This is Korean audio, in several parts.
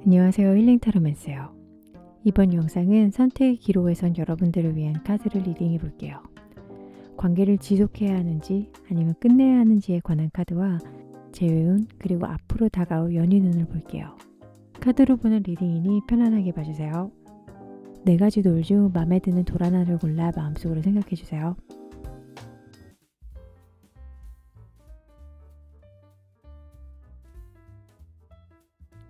안녕하세요. 힐링타로맨스예요. 이번 영상은 선택의 기로에선 여러분들을 위한 카드를 리딩해 볼게요. 관계를 지속해야 하는지 아니면 끝내야 하는지에 관한 카드와 재회운 그리고 앞으로 다가올 연인운을 볼게요. 카드로 보는 리딩이니 편안하게 봐주세요. 4가지 돌 중 마음에 드는 돌 하나를 골라 마음속으로 생각해주세요.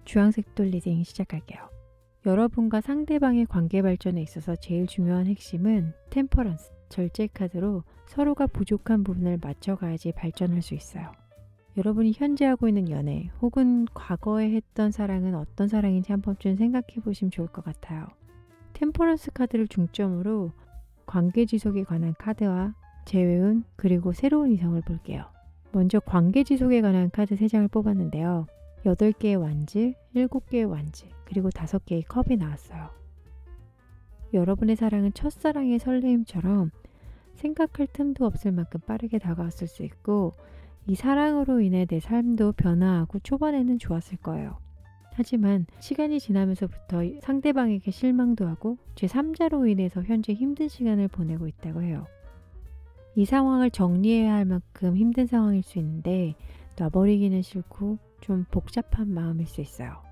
주황색 돌 리딩 시작할게요. 여러분과 상대방의 관계 발전에 있어서 제일 중요한 핵심은 템퍼런스, 절제 카드로 서로가 부족한 부분을 맞춰가야지 발전할 수 있어요. 여러분이 현재 하고 있는 연애 혹은 과거에 했던 사랑은 어떤 사랑인지 한 번쯤 생각해 보시면 좋을 것 같아요. 템퍼런스 카드를 중점으로 관계 지속에 관한 카드와 재회운 그리고 새로운 이성을 볼게요. 먼저 관계 지속에 관한 카드 3장을 뽑았는데요. 8개의 완즈, 7개의 완즈, 그리고 5개의 컵이 나왔어요. 여러분의 사랑은 첫사랑의 설레임처럼 생각할 틈도 없을 만큼 빠르게 다가왔을 수 있고 이 사랑으로 인해 내 삶도 변화하고 초반에는 좋았을 거예요. 하지만 시간이 지나면서부터 상대방에게 실망도 하고 제3자로 인해서 현재 힘든 시간을 보내고 있다고 해요. 이 상황을 정리해야 할 만큼 힘든 상황일 수 있는데 놔버리기는 싫고 좀 복잡한 마음일 수 있어요.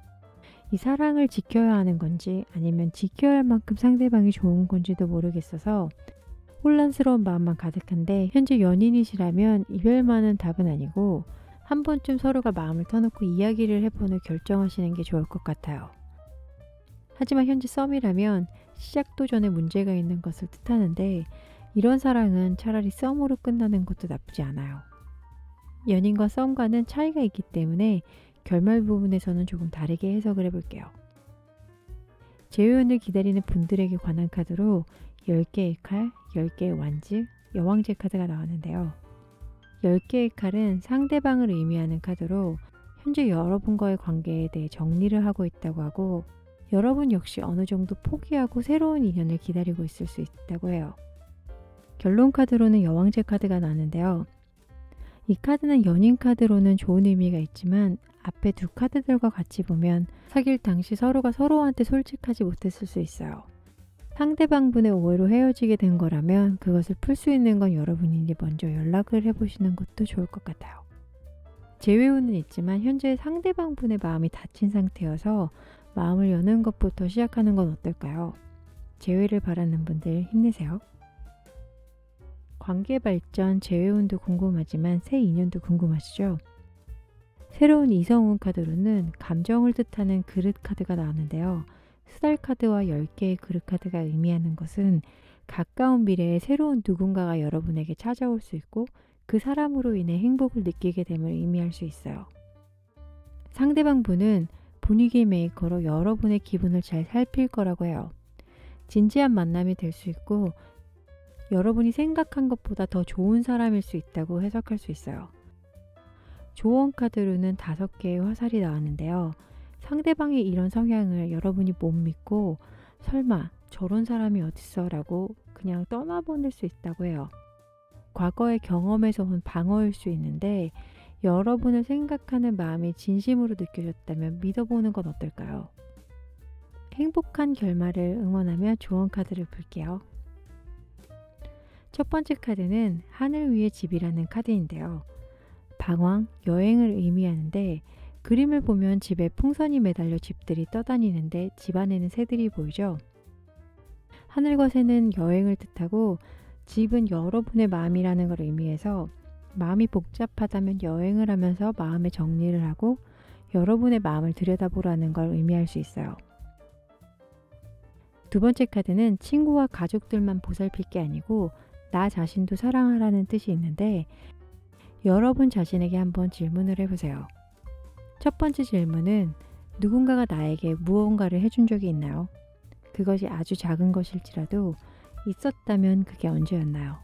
이 사랑을 지켜야 하는 건지 아니면 지켜야 할 만큼 상대방이 좋은 건지도 모르겠어서 혼란스러운 마음만 가득한데 현재 연인이시라면 이별만은 답은 아니고 한 번쯤 서로가 마음을 터놓고 이야기를 해보는 결정하시는 게 좋을 것 같아요. 하지만 현재 썸이라면 시작도 전에 문제가 있는 것을 뜻하는데 이런 사랑은 차라리 썸으로 끝나는 것도 나쁘지 않아요. 연인과 썸과는 차이가 있기 때문에 결말 부분에서는 조금 다르게 해석을 해볼게요. 재회운을 기다리는 분들에게 관한 카드로 10개의 칼, 10개의 완즈, 여왕제 카드가 나왔는데요. 10개의 칼은 상대방을 의미하는 카드로 현재 여러분과의 관계에 대해 정리를 하고 있다고 하고 여러분 역시 어느 정도 포기하고 새로운 인연을 기다리고 있을 수 있다고 해요. 결론 카드로는 여왕제 카드가 나왔는데요. 이 카드는 연인 카드로는 좋은 의미가 있지만 앞에 두 카드들과 같이 보면 사귈 당시 서로가 서로한테 솔직하지 못했을 수 있어요. 상대방분의 오해로 헤어지게 된 거라면 그것을 풀 수 있는 건 여러분이니 먼저 연락을 해보시는 것도 좋을 것 같아요. 재회운은 있지만 현재 상대방분의 마음이 닫힌 상태여서 마음을 여는 것부터 시작하는 건 어떨까요? 재회를 바라는 분들 힘내세요. 관계 발전, 재회운도 궁금하지만 새 인연도 궁금하시죠? 새로운 이성운 카드로는 감정을 뜻하는 그릇 카드가 나왔는데요. 수달 카드와 10개의 그릇 카드가 의미하는 것은 가까운 미래에 새로운 누군가가 여러분에게 찾아올 수 있고 그 사람으로 인해 행복을 느끼게 됨을 의미할 수 있어요. 상대방 분은 분위기 메이커로 여러분의 기분을 잘 살필 거라고 해요. 진지한 만남이 될 수 있고 여러분이 생각한 것보다 더 좋은 사람일 수 있다고 해석할 수 있어요. 조언 카드로는 5개의 화살이 나왔는데요. 상대방의 이런 성향을 여러분이 못 믿고 설마 저런 사람이 어딨어 라고 그냥 떠나보낼 수 있다고 해요. 과거의 경험에서 온 방어일 수 있는데 여러분을 생각하는 마음이 진심으로 느껴졌다면 믿어보는 건 어떨까요? 행복한 결말을 응원하며 조언 카드를 볼게요. 첫 번째 카드는 하늘 위의 집이라는 카드인데요. 방황, 여행을 의미하는데 그림을 보면 집에 풍선이 매달려 집들이 떠다니는데 집 안에는 새들이 보이죠? 하늘과 새는 여행을 뜻하고 집은 여러분의 마음이라는 걸 의미해서 마음이 복잡하다면 여행을 하면서 마음의 정리를 하고 여러분의 마음을 들여다보라는 걸 의미할 수 있어요. 두 번째 카드는 친구와 가족들만 보살필 게 아니고 나 자신도 사랑하라는 뜻이 있는데 여러분 자신에게 한번 질문을 해보세요. 첫 번째 질문은 누군가가 나에게 무언가를 해준 적이 있나요? 그것이 아주 작은 것일지라도 있었다면 그게 언제였나요?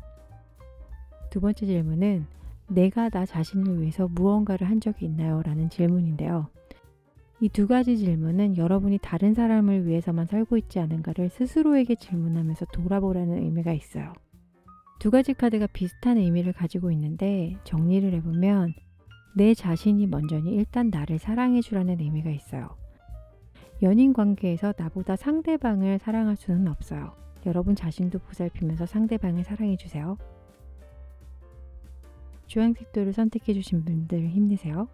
두 번째 질문은 내가 나 자신을 위해서 무언가를 한 적이 있나요? 라는 질문인데요. 이 2가지 질문은 여러분이 다른 사람을 위해서만 살고 있지 않은가를 스스로에게 질문하면서 돌아보라는 의미가 있어요. 2가지 카드가 비슷한 의미를 가지고 있는데 정리를 해보면 내 자신이 먼저니 일단 나를 사랑해 주라는 의미가 있어요. 연인 관계에서 나보다 상대방을 사랑할 수는 없어요. 여러분 자신도 보살피면서 상대방을 사랑해주세요. 주황색도를 선택해주신 분들 힘내세요.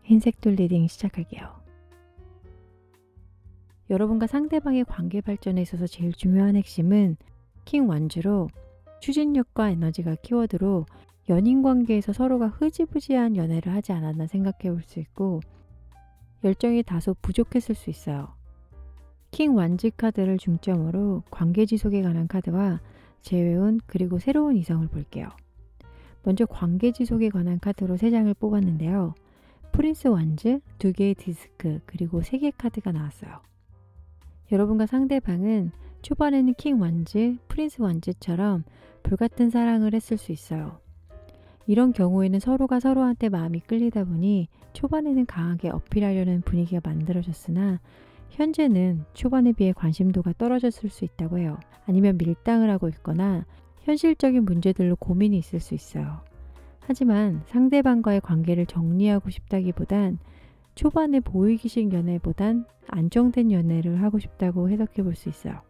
흰색돌 리딩 시작할게요. 여러분과 상대방의 관계 발전에 있어서 제일 중요한 핵심은 킹 완즈로 추진력과 에너지가 키워드로 연인 관계에서 서로가 흐지부지한 연애를 하지 않았나 생각해 볼 수 있고 열정이 다소 부족했을 수 있어요. 킹 완즈 카드를 중점으로 관계 지속에 관한 카드와 재회운 그리고 새로운 이성을 볼게요. 먼저 관계 지속에 관한 카드로 3장을 뽑았는데요. 프린스 완즈, 2개의 디스크, 그리고 3개의 카드가 나왔어요. 여러분과 상대방은 초반에는 킹 완즈, 프린스 완즈처럼 불같은 사랑을 했을 수 있어요. 이런 경우에는 서로가 서로한테 마음이 끌리다 보니 초반에는 강하게 어필하려는 분위기가 만들어졌으나 현재는 초반에 비해 관심도가 떨어졌을 수 있다고 해요. 아니면 밀당을 하고 있거나 현실적인 문제들로 고민이 있을 수 있어요. 하지만 상대방과의 관계를 정리하고 싶다기보단 초반에 보이기식 연애보단 안정된 연애를 하고 싶다고 해석해 볼 수 있어요.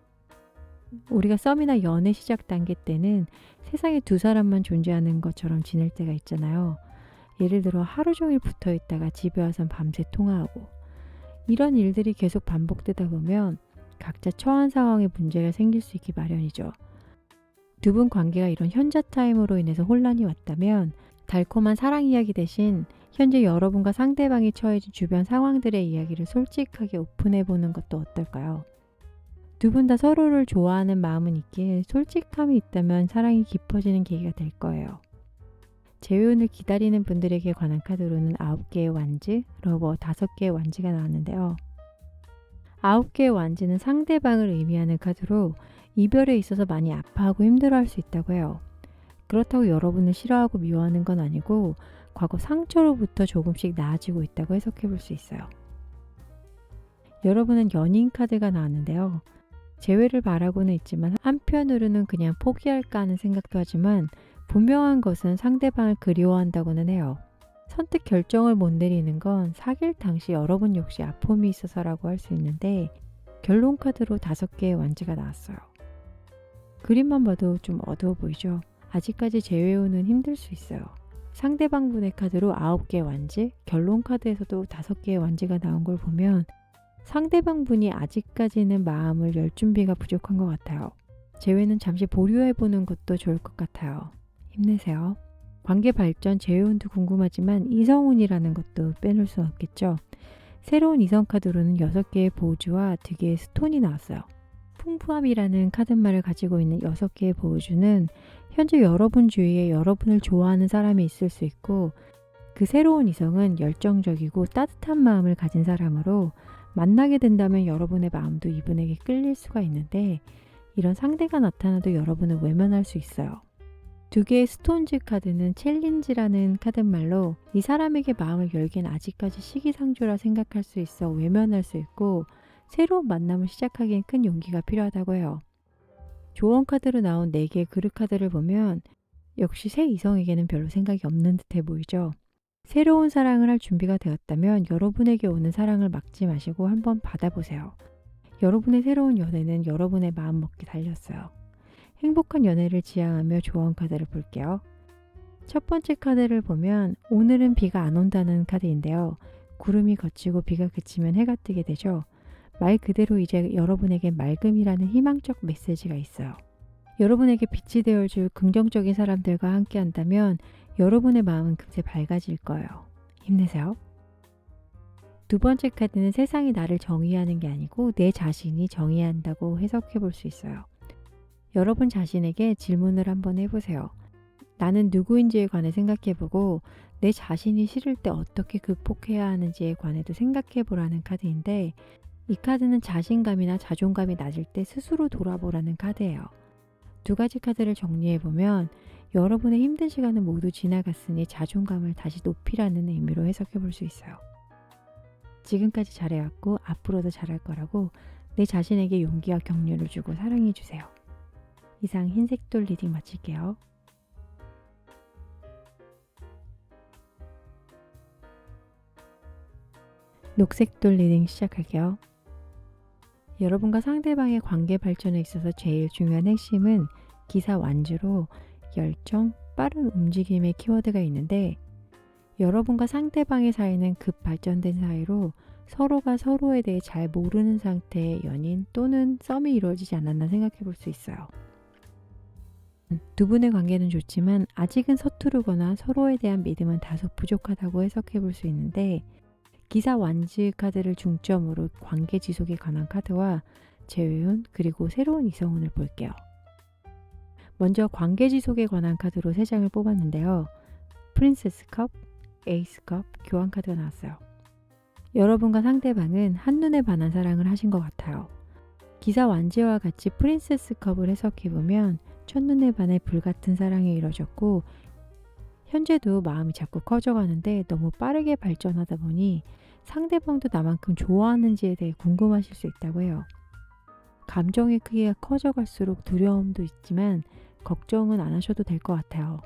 우리가 썸이나 연애 시작 단계 때는 세상에 2사람만 존재하는 것처럼 지낼 때가 있잖아요. 예를 들어 하루 종일 붙어 있다가 집에 와선 밤새 통화하고 이런 일들이 계속 반복되다 보면 각자 처한 상황에 문제가 생길 수 있기 마련이죠. 두 분 관계가 이런 현자 타임으로 인해서 혼란이 왔다면 달콤한 사랑 이야기 대신 현재 여러분과 상대방이 처해진 주변 상황들의 이야기를 솔직하게 오픈해 보는 것도 어떨까요? 두 분 다 서로를 좋아하는 마음은 있기에 솔직함이 있다면 사랑이 깊어지는 계기가 될 거예요. 재회운을 기다리는 분들에게 관한 카드로는 9개의 완즈, 러버 5개의 완즈가 나왔는데요. 9개의 완즈는 상대방을 의미하는 카드로 이별에 있어서 많이 아파하고 힘들어할 수 있다고 해요. 그렇다고 여러분을 싫어하고 미워하는 건 아니고 과거 상처로부터 조금씩 나아지고 있다고 해석해 볼 수 있어요. 여러분은 연인 카드가 나왔는데요. 재회를 바라고는 있지만 한편으로는 그냥 포기할까 하는 생각도 하지만 분명한 것은 상대방을 그리워한다고는 해요. 선택 결정을 못 내리는 건 사귈 당시 여러분 역시 아픔이 있어서라고 할 수 있는데 결론 카드로 5개의 완즈가 나왔어요. 그림만 봐도 좀 어두워 보이죠? 아직까지 재회운은 힘들 수 있어요. 상대방 분의 카드로 9개의 완즈, 결론 카드에서도 5개의 완즈가 나온 걸 보면 상대방 분이 아직까지는 마음을 열 준비가 부족한 것 같아요. 재회는 잠시 보류해보는 것도 좋을 것 같아요. 힘내세요. 관계 발전, 재회운도 궁금하지만 이성운이라는 것도 빼놓을 수 없겠죠. 새로운 이성 카드로는 6개의 보호주와 2개의 스톤이 나왔어요. 풍부함이라는 카드말을 가지고 있는 6개의 보호주는 현재 여러분 주위에 여러분을 좋아하는 사람이 있을 수 있고 그 새로운 이성은 열정적이고 따뜻한 마음을 가진 사람으로 만나게 된다면 여러분의 마음도 이분에게 끌릴 수가 있는데 이런 상대가 나타나도 여러분을 외면할 수 있어요. 2개의 스톤즈 카드는 챌린지라는 카드말로 이 사람에게 마음을 열기엔 아직까지 시기상조라 생각할 수 있어 외면할 수 있고 새로운 만남을 시작하기엔 큰 용기가 필요하다고 해요. 조언 카드로 나온 4개의 그릇 카드를 보면 역시 새 이성에게는 별로 생각이 없는 듯해 보이죠. 새로운 사랑을 할 준비가 되었다면 여러분에게 오는 사랑을 막지 마시고 한번 받아보세요. 여러분의 새로운 연애는 여러분의 마음먹기 달렸어요. 행복한 연애를 지향하며 조언 카드를 볼게요. 첫 번째 카드를 보면 오늘은 비가 안 온다는 카드인데요. 구름이 걷히고 비가 그치면 해가 뜨게 되죠. 말 그대로 이제 여러분에게 맑음이라는 희망적 메시지가 있어요. 여러분에게 빛이 되어줄 긍정적인 사람들과 함께 한다면 여러분의 마음은 금세 밝아질 거예요. 힘내세요. 두 번째 카드는 세상이 나를 정의하는 게 아니고 내 자신이 정의한다고 해석해 볼 수 있어요. 여러분 자신에게 질문을 한번 해보세요. 나는 누구인지에 관해 생각해보고 내 자신이 싫을 때 어떻게 극복해야 하는지에 관해도 생각해보라는 카드인데 이 카드는 자신감이나 자존감이 낮을 때 스스로 돌아보라는 카드예요. 2가지 카드를 정리해보면 여러분의 힘든 시간은 모두 지나갔으니 자존감을 다시 높이라는 의미로 해석해 볼 수 있어요. 지금까지 잘해왔고 앞으로도 잘할 거라고 내 자신에게 용기와 격려를 주고 사랑해 주세요. 이상 흰색 돌 리딩 마칠게요. 녹색 돌 리딩 시작할게요. 여러분과 상대방의 관계 발전에 있어서 제일 중요한 핵심은 기사 완주로 열정, 빠른 움직임의 키워드가 있는데 여러분과 상대방의 사이는 급 발전된 사이로 서로가 서로에 대해 잘 모르는 상태의 연인 또는 썸이 이루어지지 않았나 생각해 볼 수 있어요. 두 분의 관계는 좋지만 아직은 서투르거나 서로에 대한 믿음은 다소 부족하다고 해석해 볼 수 있는데 기사 완즈 카드를 중점으로 관계 지속에 관한 카드와 재회운 그리고 새로운 이성운을 볼게요. 먼저 관계 지속에 관한 카드로 3장을 뽑았는데요. 프린세스 컵, 에이스 컵, 교환 카드가 나왔어요. 여러분과 상대방은 한눈에 반한 사랑을 하신 것 같아요. 기사 완즈와 같이 프린세스 컵을 해석해보면 첫눈에 반해 불같은 사랑이 이뤄졌고 현재도 마음이 자꾸 커져가는데 너무 빠르게 발전하다 보니 상대방도 나만큼 좋아하는지에 대해 궁금하실 수 있다고 해요. 감정의 크기가 커져갈수록 두려움도 있지만 걱정은 안 하셔도 될 것 같아요.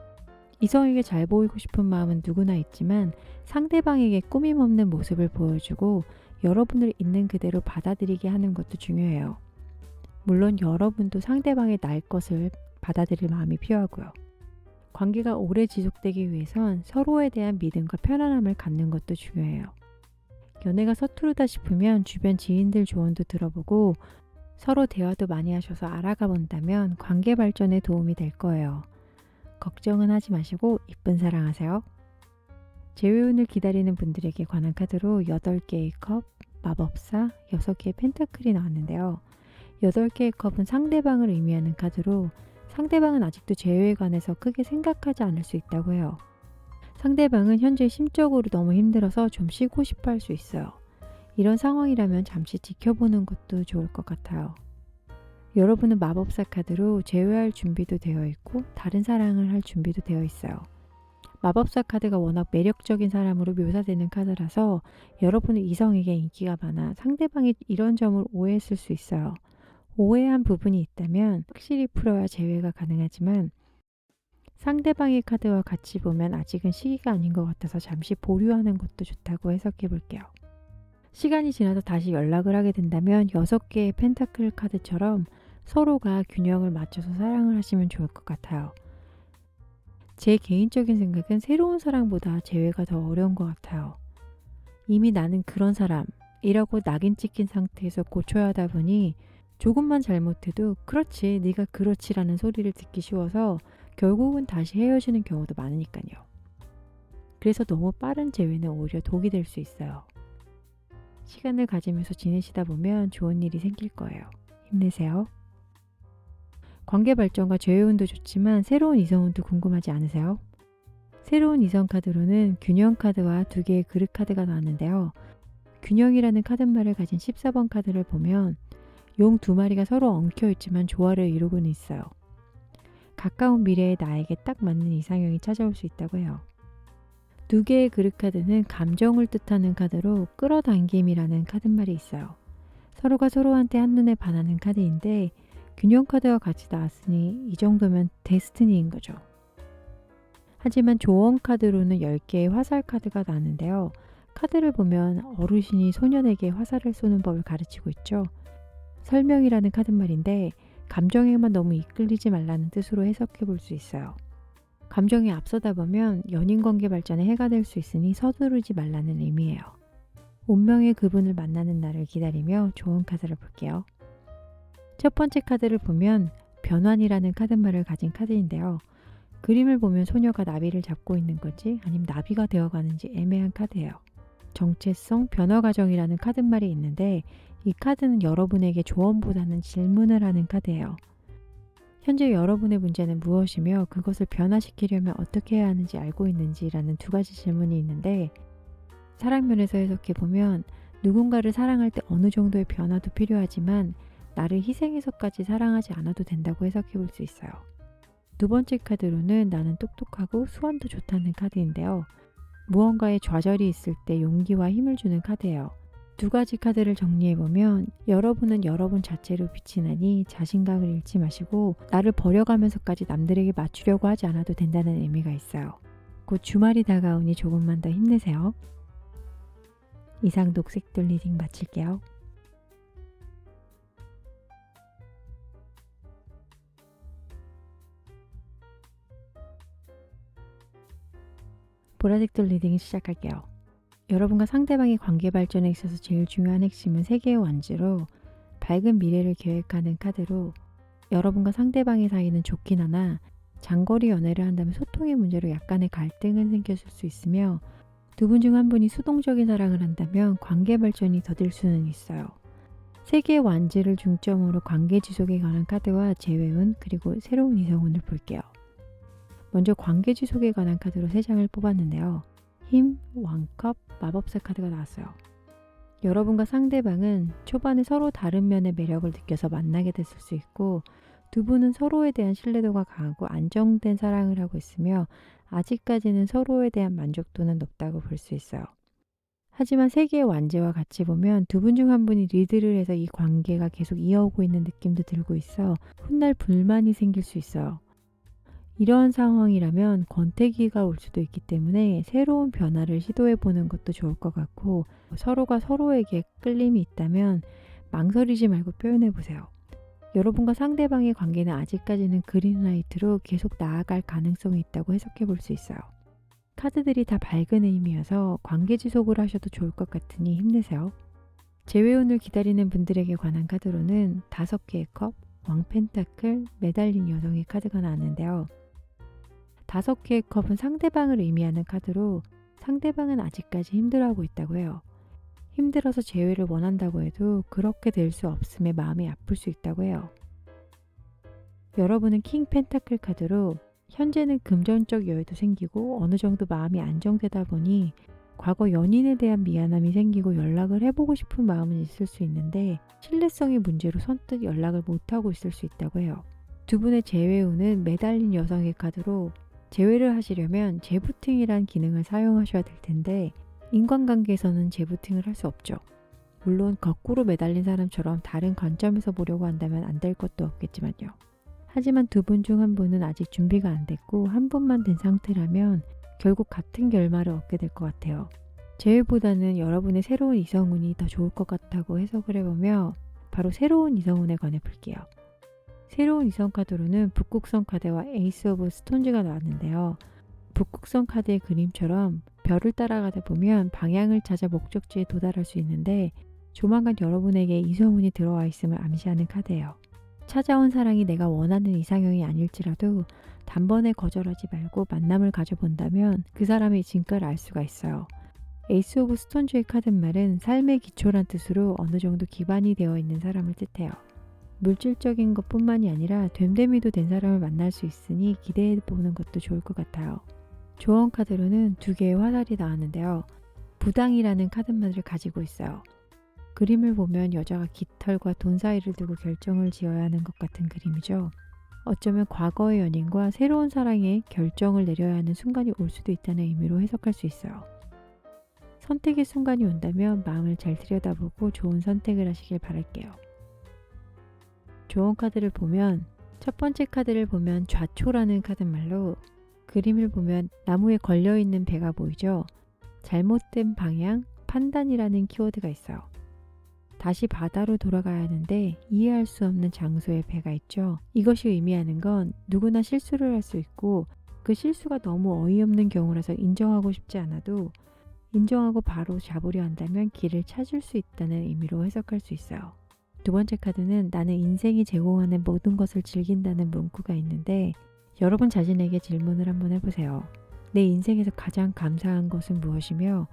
이성에게 잘 보이고 싶은 마음은 누구나 있지만 상대방에게 꾸밈 없는 모습을 보여주고 여러분을 있는 그대로 받아들이게 하는 것도 중요해요. 물론 여러분도 상대방의 날 것을 받아들일 마음이 필요하고요. 관계가 오래 지속되기 위해선 서로에 대한 믿음과 편안함을 갖는 것도 중요해요. 연애가 서투르다 싶으면 주변 지인들 조언도 들어보고 서로 대화도 많이 하셔서 알아가 본다면 관계 발전에 도움이 될 거예요. 걱정은 하지 마시고 이쁜 사랑하세요. 재회운을 기다리는 분들에게 관한 카드로 8개의 컵, 마법사, 6개의 펜타클이 나왔는데요. 8개의 컵은 상대방을 의미하는 카드로 상대방은 아직도 재회에 관해서 크게 생각하지 않을 수 있다고 해요. 상대방은 현재 심적으로 너무 힘들어서 좀 쉬고 싶어 할 수 있어요. 이런 상황이라면 잠시 지켜보는 것도 좋을 것 같아요. 여러분은 마법사 카드로 재회할 준비도 되어 있고 다른 사랑을 할 준비도 되어 있어요. 마법사 카드가 워낙 매력적인 사람으로 묘사되는 카드라서 여러분은 이성에게 인기가 많아 상대방이 이런 점을 오해했을 수 있어요. 오해한 부분이 있다면 확실히 풀어야 재회가 가능하지만 상대방의 카드와 같이 보면 아직은 시기가 아닌 것 같아서 잠시 보류하는 것도 좋다고 해석해 볼게요. 시간이 지나서 다시 연락을 하게 된다면 6개의 펜타클 카드처럼 서로가 균형을 맞춰서 사랑을 하시면 좋을 것 같아요. 제 개인적인 생각은 새로운 사랑보다 재회가 더 어려운 것 같아요. 이미 나는 그런 사람이라고 낙인 찍힌 상태에서 고쳐야 하다 보니 조금만 잘못해도 그렇지 네가 그렇지라는 소리를 듣기 쉬워서 결국은 다시 헤어지는 경우도 많으니까요. 그래서 너무 빠른 재회는 오히려 독이 될 수 있어요. 시간을 가지면서 지내시다 보면 좋은 일이 생길 거예요. 힘내세요. 관계 발전과 재회운도 좋지만 새로운 이성운도 궁금하지 않으세요? 새로운 이성 카드로는 균형 카드와 2개의 그릇 카드가 나왔는데요. 균형이라는 카드말을 가진 14번 카드를 보면 용 2마리가 서로 엉켜있지만 조화를 이루고는 있어요. 가까운 미래에 나에게 딱 맞는 이상형이 찾아올 수 있다고 해요. 2개의 그릇 카드는 감정을 뜻하는 카드로 끌어당김이라는 카드말이 있어요. 서로가 서로한테 한눈에 반하는 카드인데 균형 카드와 같이 나왔으니 이 정도면 데스티니인 거죠. 하지만 조언 카드로는 10개의 화살 카드가 나왔는데요. 카드를 보면 어르신이 소년에게 화살을 쏘는 법을 가르치고 있죠. 설명이라는 카드말인데 감정에만 너무 이끌리지 말라는 뜻으로 해석해 볼 수 있어요. 감정에 앞서다 보면 연인관계 발전에 해가 될 수 있으니 서두르지 말라는 의미예요. 운명의 그분을 만나는 날을 기다리며 좋은 카드를 볼게요. 첫 번째 카드를 보면 변환이라는 카드말을 가진 카드인데요. 그림을 보면 소녀가 나비를 잡고 있는 건지 아니면 나비가 되어가는지 애매한 카드예요. 정체성, 변화 과정이라는 카드말이 있는데 이 카드는 여러분에게 조언보다는 질문을 하는 카드예요. 현재 여러분의 문제는 무엇이며 그것을 변화시키려면 어떻게 해야 하는지 알고 있는지라는 2가지 질문이 있는데 사랑면에서 해석해보면 누군가를 사랑할 때 어느 정도의 변화도 필요하지만 나를 희생해서까지 사랑하지 않아도 된다고 해석해볼 수 있어요. 2번째 카드로는 나는 똑똑하고 수완도 좋다는 카드인데요. 무언가에 좌절이 있을 때 용기와 힘을 주는 카드예요. 두 가지 카드를 정리해보면 여러분은 여러분 자체로 빛이 나니 자신감을 잃지 마시고 나를 버려가면서까지 남들에게 맞추려고 하지 않아도 된다는 의미가 있어요. 곧 주말이 다가오니 조금만 더 힘내세요. 이상 녹색돌 리딩 마칠게요. 보라색돌 리딩 시작할게요. 여러분과 상대방의 관계 발전에 있어서 제일 중요한 핵심은 3개의 완즈로 밝은 미래를 계획하는 카드로 여러분과 상대방의 사이는 좋긴 하나 장거리 연애를 한다면 소통의 문제로 약간의 갈등은 생겼을 수 있으며 두 분 중 한 분이 수동적인 사랑을 한다면 관계 발전이 더딜 수는 있어요. 3개의 완즈를 중점으로 관계 지속에 관한 카드와 재회운 그리고 새로운 이성운을 볼게요. 먼저 관계 지속에 관한 카드로 3장을 뽑았는데요. 힘, 왕컵, 마법사 카드가 나왔어요. 여러분과 상대방은 초반에 서로 다른 면의 매력을 느껴서 만나게 됐을 수 있고 두 분은 서로에 대한 신뢰도가 강하고 안정된 사랑을 하고 있으며 아직까지는 서로에 대한 만족도는 높다고 볼 수 있어요. 하지만 3개의 완제와 같이 보면 두 분 중 한 분이 리드를 해서 이 관계가 계속 이어오고 있는 느낌도 들고 있어 훗날 불만이 생길 수 있어요. 이러한 상황이라면 권태기가 올 수도 있기 때문에 새로운 변화를 시도해 보는 것도 좋을 것 같고 서로가 서로에게 끌림이 있다면 망설이지 말고 표현해 보세요. 여러분과 상대방의 관계는 아직까지는 그린라이트로 계속 나아갈 가능성이 있다고 해석해 볼 수 있어요. 카드들이 다 밝은 의미여서 관계 지속을 하셔도 좋을 것 같으니 힘내세요. 재회운을 기다리는 분들에게 관한 카드로는 5개의 컵, 왕펜타클, 매달린 여성의 카드가 나왔는데요. 5개의 컵은 상대방을 의미하는 카드로 상대방은 아직까지 힘들어하고 있다고 해요. 힘들어서 재회를 원한다고 해도 그렇게 될 수 없음에 마음이 아플 수 있다고 해요. 여러분은 킹 펜타클 카드로 현재는 금전적 여유도 생기고 어느 정도 마음이 안정되다 보니 과거 연인에 대한 미안함이 생기고 연락을 해보고 싶은 마음은 있을 수 있는데 신뢰성의 문제로 선뜻 연락을 못하고 있을 수 있다고 해요. 두 분의 재회운은 매달린 여성의 카드로 재회를 하시려면 재부팅이란 기능을 사용하셔야 될 텐데 인간관계에서는 재부팅을 할 수 없죠. 물론 거꾸로 매달린 사람처럼 다른 관점에서 보려고 한다면 안 될 것도 없겠지만요. 하지만 두 분 중 한 분은 아직 준비가 안 됐고 한 분만 된 상태라면 결국 같은 결말을 얻게 될 것 같아요. 재회보다는 여러분의 새로운 이성운이 더 좋을 것 같다고 해석을 해보며 바로 새로운 이성운에 관해 볼게요. 새로운 이성 카드로는 북극성 카드와 에이스 오브 스톤즈가 나왔는데요. 북극성 카드의 그림처럼 별을 따라가다 보면 방향을 찾아 목적지에 도달할 수 있는데 조만간 여러분에게 이성운이 들어와 있음을 암시하는 카드예요. 찾아온 사랑이 내가 원하는 이상형이 아닐지라도 단번에 거절하지 말고 만남을 가져본다면 그 사람의 진가를 알 수가 있어요. 에이스 오브 스톤즈의 카드말은 삶의 기초란 뜻으로 어느 정도 기반이 되어 있는 사람을 뜻해요. 물질적인 것뿐만이 아니라 됨됨이도 된 사람을 만날 수 있으니 기대해 보는 것도 좋을 것 같아요. 조언 카드로는 2개의 화살이 나왔는데요. 부당이라는 카드말을 가지고 있어요. 그림을 보면 여자가 깃털과 돈 사이를 두고 결정을 지어야 하는 것 같은 그림이죠. 어쩌면 과거의 연인과 새로운 사랑에 결정을 내려야 하는 순간이 올 수도 있다는 의미로 해석할 수 있어요. 선택의 순간이 온다면 마음을 잘 들여다보고 좋은 선택을 하시길 바랄게요. 조언 카드를 보면 첫 번째 카드를 보면 좌초라는 카드말로 그림을 보면 나무에 걸려있는 배가 보이죠. 잘못된 방향, 판단이라는 키워드가 있어요. 다시 바다로 돌아가야 하는데 이해할 수 없는 장소에 배가 있죠. 이것이 의미하는 건 누구나 실수를 할 수 있고 그 실수가 너무 어이없는 경우라서 인정하고 싶지 않아도 인정하고 바로 잡으려 한다면 길을 찾을 수 있다는 의미로 해석할 수 있어요. 두 번째 카드는 나는 인생이 제공하는 모든 것을 즐긴다는 문구가 있는데 여러분 자신에게 질문을 한번 해보세요. 내 인생에서 가장 감사한 것은 무엇이며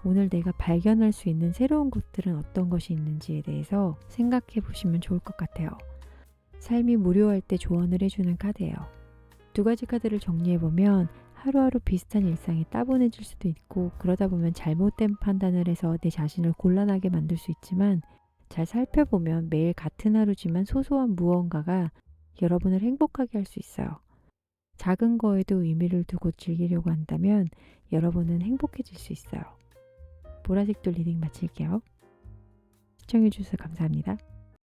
오늘 내가 발견할 수 있는 새로운 것들은 어떤 것이 있는지에 대해서 생각해 보시면 좋을 것 같아요. 삶이 무료할 때 조언을 해주는 카드예요. 2가지 카드를 정리해보면 하루하루 비슷한 일상이 따분해질 수도 있고 그러다 보면 잘못된 판단을 해서 내 자신을 곤란하게 만들 수 있지만 잘 살펴보면 매일 같은 하루지만 소소한 무언가가 여러분을 행복하게 할 수 있어요. 작은 거에도 의미를 두고 즐기려고 한다면 여러분은 행복해질 수 있어요. 보라색돌 리딩 마칠게요. 시청해주셔서 감사합니다.